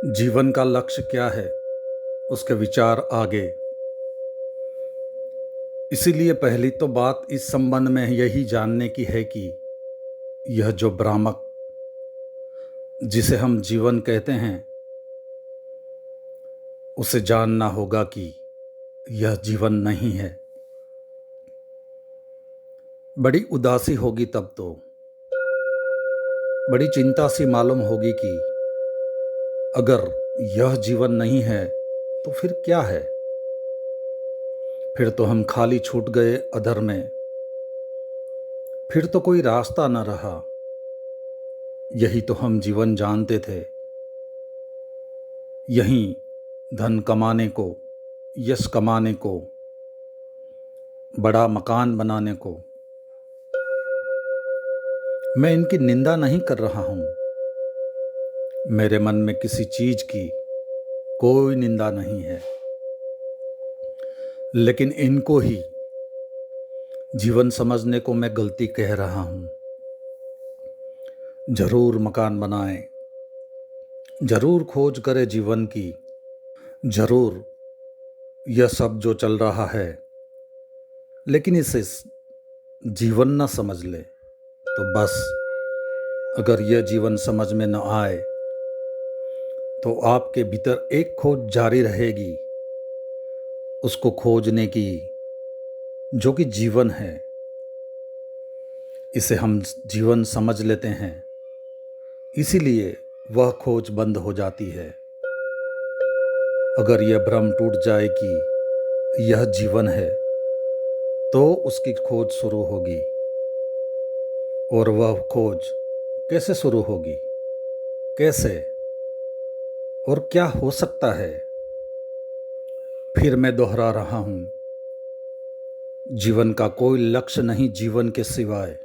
जीवन का लक्ष्य क्या है, उसके विचार आगे। इसीलिए पहली तो बात इस संबंध में यही जानने की है कि यह जो भ्रामक जिसे हम जीवन कहते हैं, उसे जानना होगा कि यह जीवन नहीं है। बड़ी उदासी होगी तब तो, बड़ी चिंता सी मालूम होगी कि अगर यह जीवन नहीं है तो फिर क्या है। फिर तो हम खाली छूट गए अधर में, फिर तो कोई रास्ता न रहा। यही तो हम जीवन जानते थे। यहीं धन कमाने को, यश कमाने को, बड़ा मकान बनाने को। मैं इनकी निंदा नहीं कर रहा हूं। मेरे मन में किसी चीज की कोई निंदा नहीं है, लेकिन इनको ही जीवन समझने को मैं गलती कह रहा हूं। जरूर मकान बनाएं, जरूर खोज करें जीवन की, जरूर यह सब जो चल रहा है, लेकिन इसे जीवन न समझ ले तो बस। अगर यह जीवन समझ में न आए तो आपके भीतर एक खोज जारी रहेगी, उसको खोजने की, जो कि जीवन है। इसे हम जीवन समझ लेते हैं, इसीलिए वह खोज बंद हो जाती है। अगर यह भ्रम टूट जाए कि यह जीवन है, तो उसकी खोज शुरू होगी। और वह खोज कैसे शुरू होगी, कैसे और क्या हो सकता है। फिर मैं दोहरा रहा हूं, जीवन का कोई लक्ष्य नहीं जीवन के सिवाय।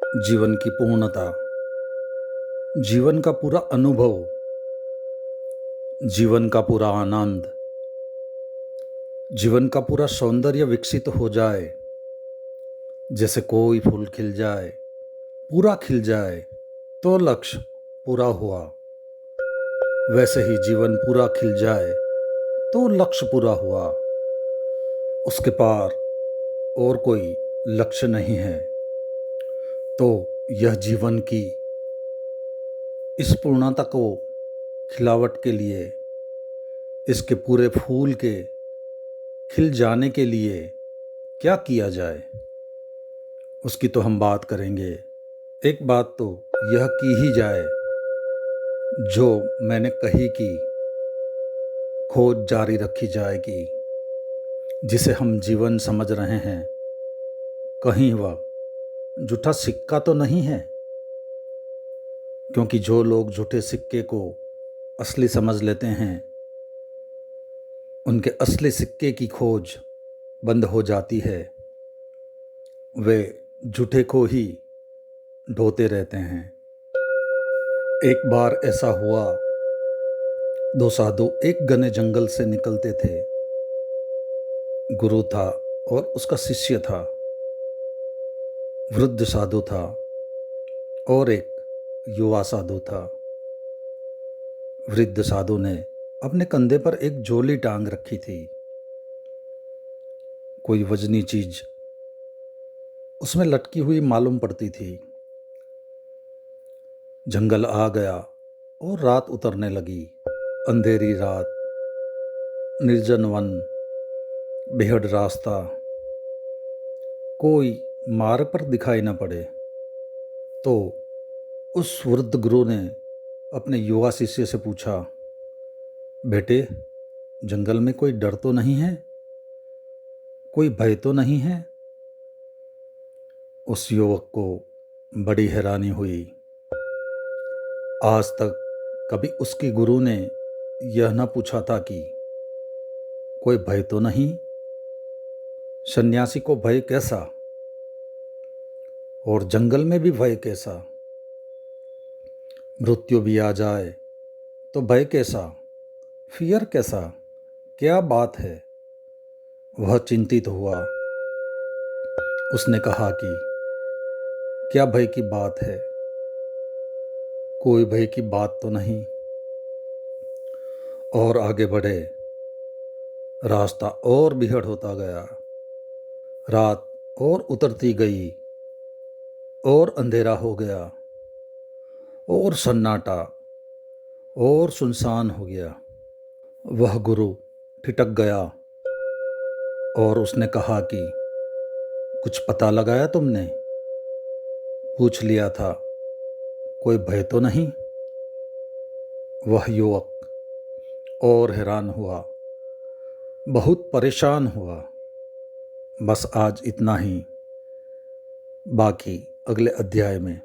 जीवन की पूर्णता, जीवन का पूरा अनुभव, जीवन का पूरा आनंद, जीवन का पूरा सौंदर्य विकसित हो जाए। जैसे कोई फूल खिल जाए, पूरा खिल जाए, तो लक्ष्य पूरा हुआ। वैसे ही जीवन पूरा खिल जाए तो लक्ष्य पूरा हुआ। उसके पार और कोई लक्ष्य नहीं है। तो यह जीवन की इस पूर्णता को खिलावट के लिए, इसके पूरे फूल के खिल जाने के लिए क्या किया जाए, उसकी तो हम बात करेंगे। एक बात तो यह की ही जाए, जो मैंने कही कि खोज जारी रखी जाएगी। जिसे हम जीवन समझ रहे हैं, कहीं वह झूठा सिक्का तो नहीं है। क्योंकि जो लोग झूठे सिक्के को असली समझ लेते हैं, उनके असली सिक्के की खोज बंद हो जाती है। वे झूठे को ही ढोते रहते हैं। एक बार ऐसा हुआ, दो साधु एक घने जंगल से निकलते थे। गुरु था और उसका शिष्य था। वृद्ध साधु था और एक युवा साधु था। वृद्ध साधु ने अपने कंधे पर एक झोली टांग रखी थी। कोई वजनी चीज उसमें लटकी हुई मालूम पड़ती थी। जंगल आ गया और रात उतरने लगी। अंधेरी रात, निर्जन वन, बेहद रास्ता, कोई मार्ग पर दिखाई न पड़े। तो उस वृद्ध गुरु ने अपने युवा शिष्य से पूछा, बेटे, जंगल में कोई डर तो नहीं है, कोई भय तो नहीं है? उस युवक को बड़ी हैरानी हुई। आज तक कभी उसकी गुरु ने यह न पूछा था कि कोई भय तो नहीं। सन्यासी को भय कैसा, और जंगल में भी भय कैसा? मृत्यु भी आ जाए तो भय कैसा, फियर कैसा, क्या बात है? वह चिंतित हुआ। उसने कहा कि क्या भय की बात है? कोई भय की बात तो नहीं। और आगे बढ़े। रास्ता और बिहड़ होता गया। रात और उतरती गई और अंधेरा हो गया और सन्नाटा और सुनसान हो गया। वह गुरु ठिठक गया और उसने कहा कि कुछ पता लगाया तुमने? पूछ लिया था, कोई भय तो नहीं? वह युवक और हैरान हुआ, बहुत परेशान हुआ। बस आज इतना ही, बाकी अगले अध्याय में।